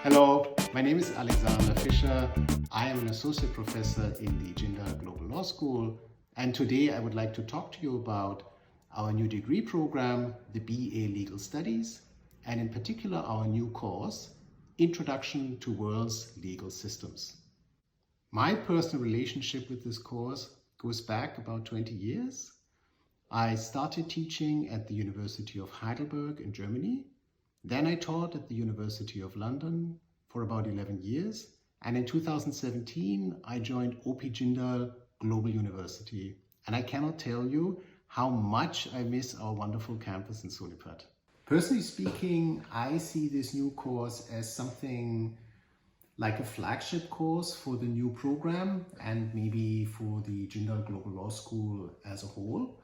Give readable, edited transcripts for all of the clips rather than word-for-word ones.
Hello, my name is Alexander Fischer. I am an associate professor in the Jindal Global Law School, and today I would like to talk to you about our new degree program, the BA Legal Studies, and in particular our new course, Introduction to World's Legal Systems. My personal relationship with this course goes back about 20 years. I started teaching at the University of Heidelberg in Germany. Then I taught at the University of London for about 11 years. And in 2017, I joined OP Jindal Global University. And I cannot tell you how much I miss our wonderful campus in Sonepad. Personally speaking, I see this new course as something like a flagship course for the new program and maybe for the Jindal Global Law School as a whole.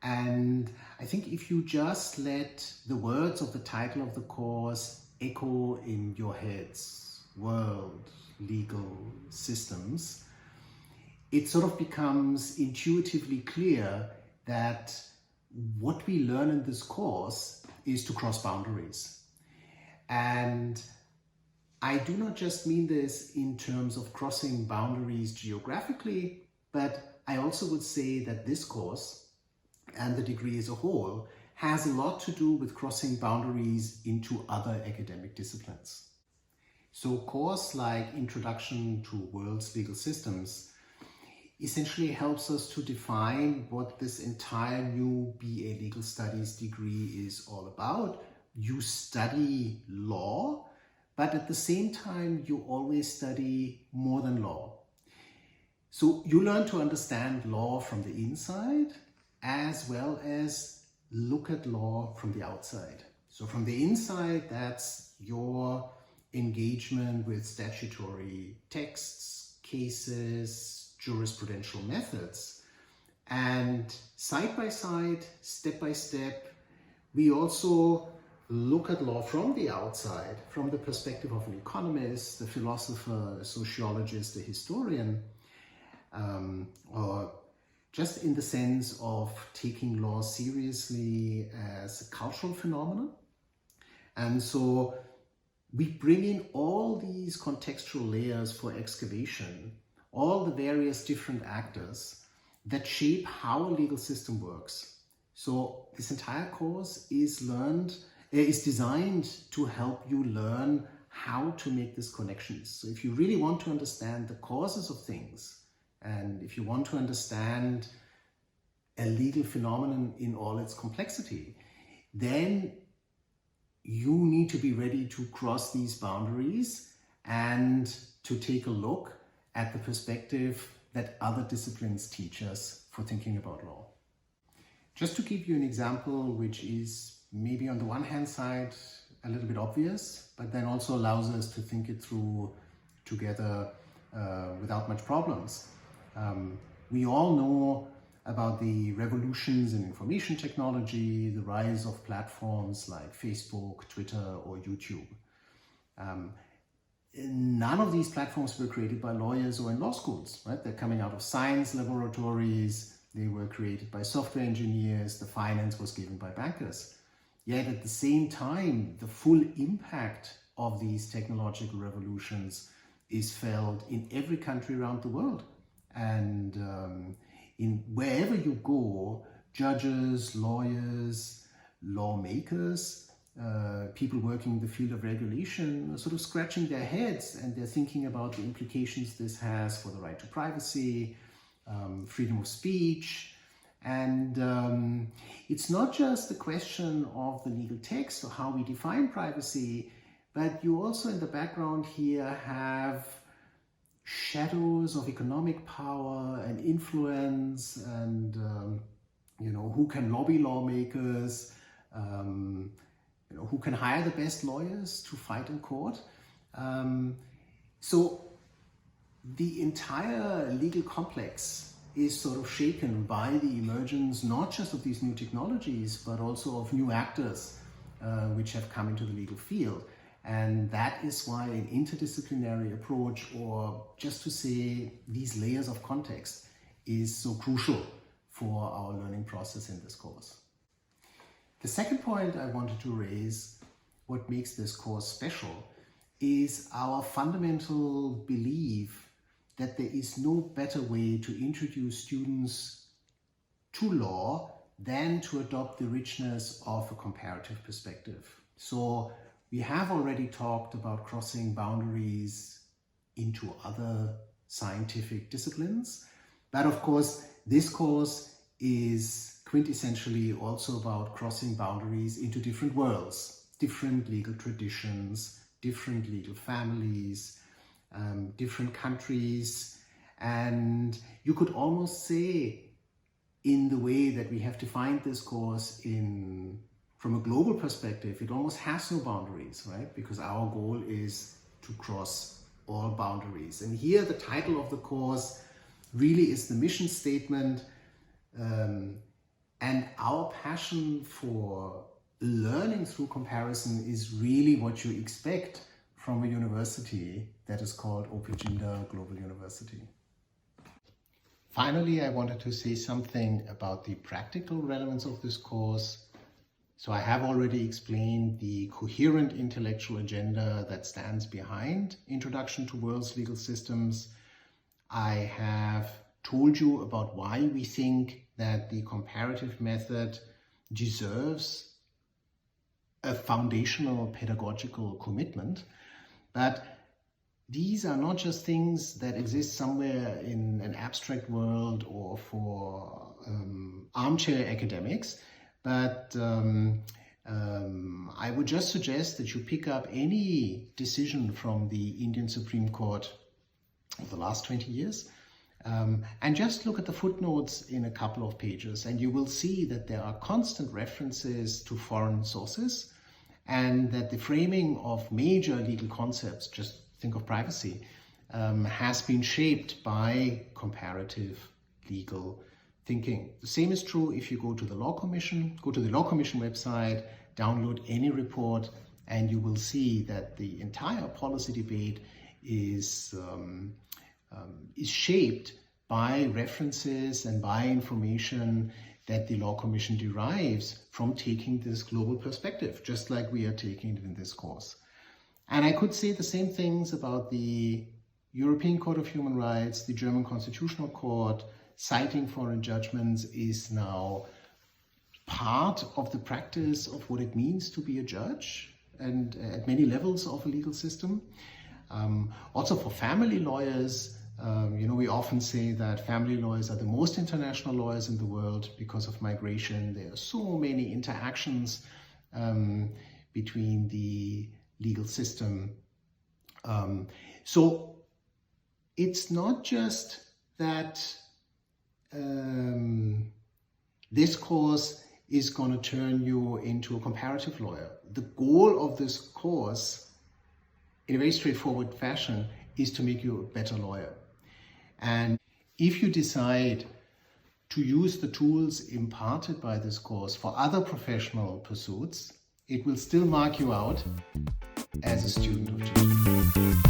And I think if you just let the words of the title of the course echo in your heads, world, legal systems, it sort of becomes intuitively clear that what we learn in this course is to cross boundaries. And I do not just mean this in terms of crossing boundaries geographically, but I also would say that this course and the degree as a whole has a lot to do with crossing boundaries into other academic disciplines. So a course like Introduction to World's Legal Systems essentially helps us to define what this entire new BA Legal Studies degree is all about. You study law, but at the same time you always study more than law. So you learn to understand law from the inside as well as look at law from the outside. So from the inside, that's your engagement with statutory texts, cases, jurisprudential methods. And side by side, step by step, we also look at law from the outside, from the perspective of an economist, a philosopher, a sociologist, a historian, or just in the sense of taking law seriously as a cultural phenomenon. And so we bring in all these contextual layers for excavation, all the various different actors that shape how a legal system works. So this entire course is designed to help you learn how to make these connections. So if you really want to understand the causes of things, and if you want to understand a legal phenomenon in all its complexity, then you need to be ready to cross these boundaries and to take a look at the perspective that other disciplines teach us for thinking about law. Just to give you an example, which is maybe on the one hand side a little bit obvious, but then also allows us to think it through together without much problems. We all know about the revolutions in information technology, the rise of platforms like Facebook, Twitter, or YouTube. None of these platforms were created by lawyers or in law schools, right? They're coming out of science laboratories, they were created by software engineers, the finance was given by bankers. Yet at the same time, the full impact of these technological revolutions is felt in every country around the world. And in wherever you go, judges, lawyers, lawmakers, people working in the field of regulation are sort of scratching their heads, and they're thinking about the implications this has for the right to privacy, freedom of speech. And it's not just the question of the legal text or how we define privacy, but you also in the background here have shadows of economic power and influence, and who can lobby lawmakers, who can hire the best lawyers to fight in court. So the entire legal complex is sort of shaken by the emergence not just of these new technologies, but also of new actors which have come into the legal field. And that is why an interdisciplinary approach, or just to say these layers of context, is so crucial for our learning process in this course. The second point I wanted to raise, what makes this course special, is our fundamental belief that there is no better way to introduce students to law than to adopt the richness of a comparative perspective. So we have already talked about crossing boundaries into other scientific disciplines, but of course this course is quintessentially also about crossing boundaries into different worlds, different legal traditions, different legal families, different countries, and you could almost say, in the way that we have defined this course from a global perspective, it almost has no boundaries, right? Because our goal is to cross all boundaries. And here the title of the course really is the mission statement, and our passion for learning through comparison is really what you expect from a university that is called Jindal Global University. Finally, I wanted to say something about the practical relevance of this course. So I have already explained the coherent intellectual agenda that stands behind Introduction to World's Legal Systems. I have told you about why we think that the comparative method deserves a foundational pedagogical commitment. But these are not just things that exist somewhere in an abstract world or for armchair academics, but I would just suggest that you pick up any decision from the Indian Supreme Court of the last 20 years and just look at the footnotes in a couple of pages, and you will see that there are constant references to foreign sources, and that the framing of major legal concepts, just think of privacy, has been shaped by comparative legal thinking. The same is true if you go to the Law Commission, go to the Law Commission website, download any report, and you will see that the entire policy debate is shaped by references and by information that the Law Commission derives from taking this global perspective, just like we are taking it in this course. And I could say the same things about the European Court of Human Rights, the German Constitutional Court. Citing foreign judgments is now part of the practice of what it means to be a judge, and at many levels of a legal system. Also for family lawyers, we often say that family lawyers are the most international lawyers in the world because of migration. There are so many interactions between the legal system. So it's not just that this course is going to turn you into a comparative lawyer. The goal of this course, in a very straightforward fashion, is to make you a better lawyer. And if you decide to use the tools imparted by this course for other professional pursuits, it will still mark you out as a student of JGLS.